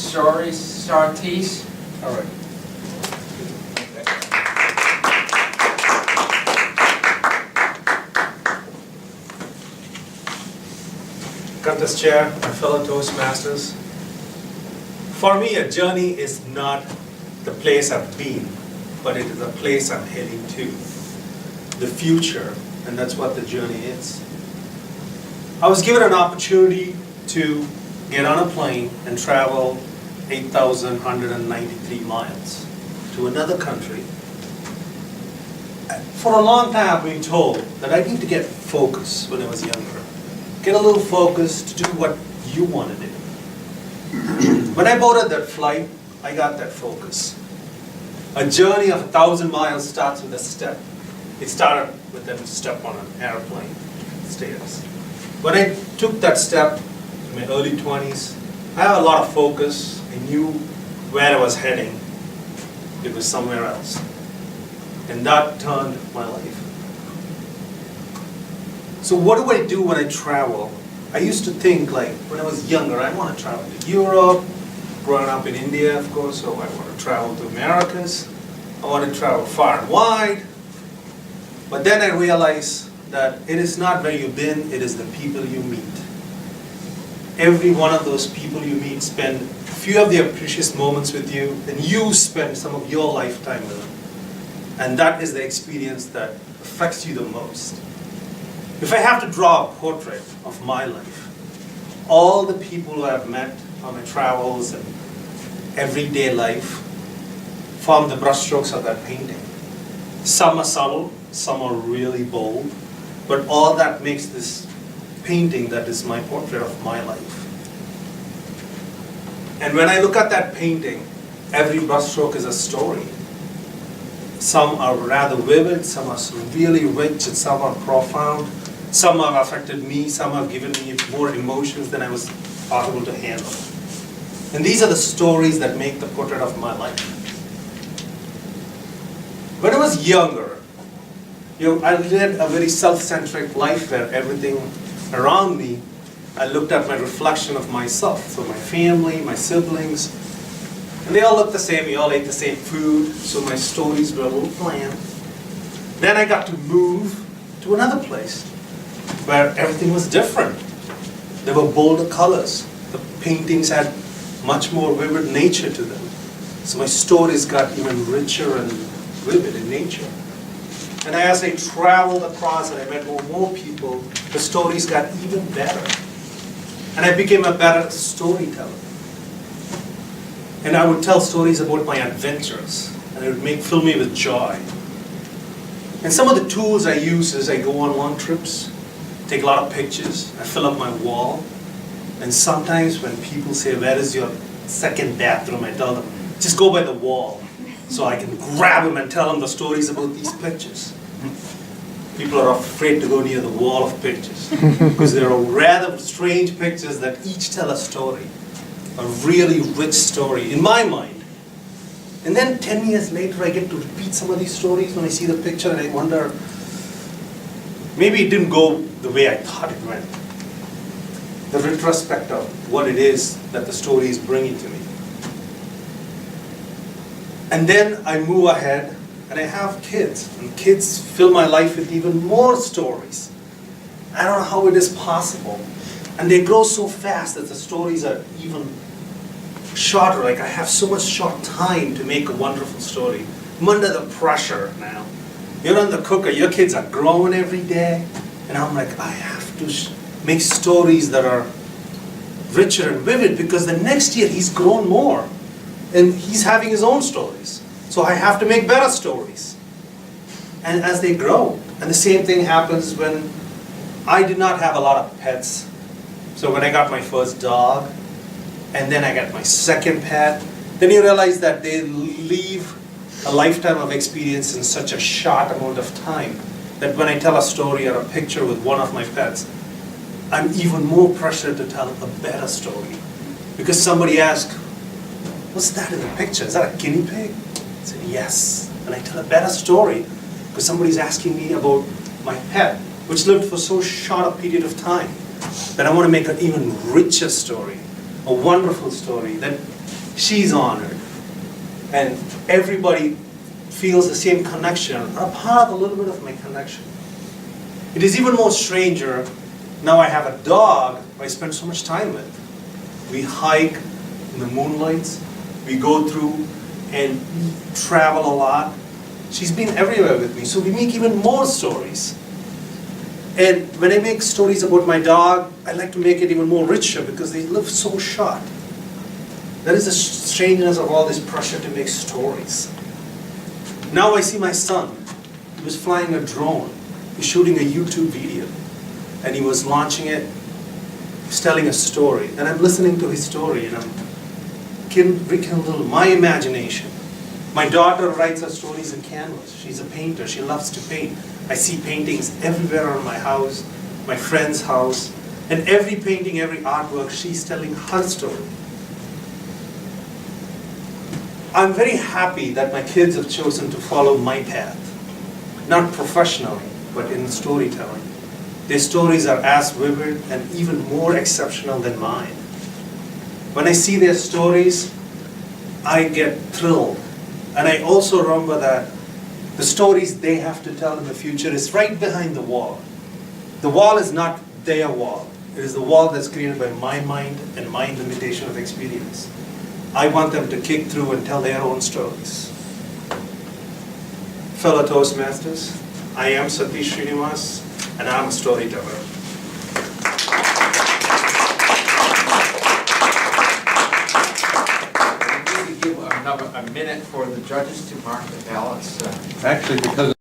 stories, Sartis. All right. Got this chair, my fellow Toastmasters. For me, a journey is not the place I've been, but it is a place I'm heading to. The future, and that's what the journey is. I was given an opportunity to get on a plane and travel 8,193 miles to another country. For a long time I've been told that I need to get focused when I was younger. Get a little focus to do what you want to do. When I boarded that flight, I got that focus. A journey of 1,000 miles starts with a step. It started with a step on an airplane stairs. When I took that step in my early 20s, I had a lot of focus. I knew where I was heading. It was somewhere else. And that turned my life. So what do I do when I travel? I used to think, like, when I was younger, I want to travel to Europe. Growing up in India, of course, so I want to travel to Americas. I want to travel far and wide. But then I realized that it is not where you've been, it is the people you meet. Every one of those people you meet spend a few of their precious moments with you, and you spend some of your lifetime with them. And that is the experience that affects you the most. If I have to draw a portrait of my life, all the people who I've met on my travels and everyday life form the brushstrokes of that painting. Some are subtle, some are really bold, but all that makes this painting that is my portrait of my life. And when I look at that painting, every brushstroke is a story. Some are rather vivid, some are really rich, and some are profound. Some have affected me, some have given me more emotions than I was possible to handle. And these are the stories that make the portrait of my life. When I was younger, I led a very self-centric life where everything around me, I looked at my reflection of myself. So my family, my siblings, and they all looked the same, we all ate the same food, so my stories were a little bland. Then I got to move to another place where everything was different. There were bolder colors. The paintings had much more vivid nature to them. So my stories got even richer and vivid in nature. And as I traveled across and I met more people, the stories got even better. And I became a better storyteller. And I would tell stories about my adventures, and it would fill me with joy. And some of the tools I use is I go on long trips, take a lot of pictures, I fill up my wall, and sometimes when people say, "Where is your second bathroom?" I tell them, just go by the wall, so I can grab them and tell them the stories about these pictures. People are afraid to go near the wall of pictures, because there are rather strange pictures that each tell a story. A really rich story, in my mind. And then 10 years later, I get to repeat some of these stories when I see the picture, and I wonder, maybe it didn't go the way I thought it went. The retrospect of what it is that the story is bringing to me. And then I move ahead, and I have kids, and kids fill my life with even more stories. I don't know how it is possible. And they grow so fast that the stories are even shorter. Like, I have so much short time to make a wonderful story. I'm under the pressure now. You're on the cooker, your kids are growing every day, and I'm like, I have to make stories that are richer and vivid, because the next year he's grown more, and he's having his own stories. So I have to make better stories. And as they grow, and the same thing happens when I did not have a lot of pets. So when I got my first dog, and then I got my second pet, then you realize that they leave a lifetime of experience in such a short amount of time that when I tell a story or a picture with one of my pets, I'm even more pressured to tell a better story. Because somebody asked, "What's that in the picture? Is that a guinea pig?" I said, "Yes." And I tell a better story because somebody's asking me about my pet, which lived for so short a period of time, that I want to make an even richer story, a wonderful story that she's honored. And everybody feels the same connection, a part of a little bit of my connection. It is even more stranger, now I have a dog I spend so much time with. We hike in the moonlights, we go through and travel a lot. She's been everywhere with me, so we make even more stories. And when I make stories about my dog, I like to make it even more richer because they live so short. There is a strangeness of all this pressure to make stories. Now I see my son. He was flying a drone. He was shooting a YouTube video. And he was launching it. He was telling a story. And I'm listening to his story and I'm rekindling my imagination. My daughter writes her stories in canvas. She's a painter. She loves to paint. I see paintings everywhere around my house, my friend's house. And every painting, every artwork, she's telling her story. I'm very happy that my kids have chosen to follow my path. Not professionally, but in storytelling. Their stories are as vivid and even more exceptional than mine. When I see their stories, I get thrilled. And I also remember that the stories they have to tell in the future is right behind the wall. The wall is not their wall. It is the wall that's created by my mind and my limitation of experience. I want them to kick through and tell their own stories. Fellow Toastmasters, I am Satish Srinivas, and I'm a storyteller. We need to give a minute for the judges to mark the ballots. Actually, because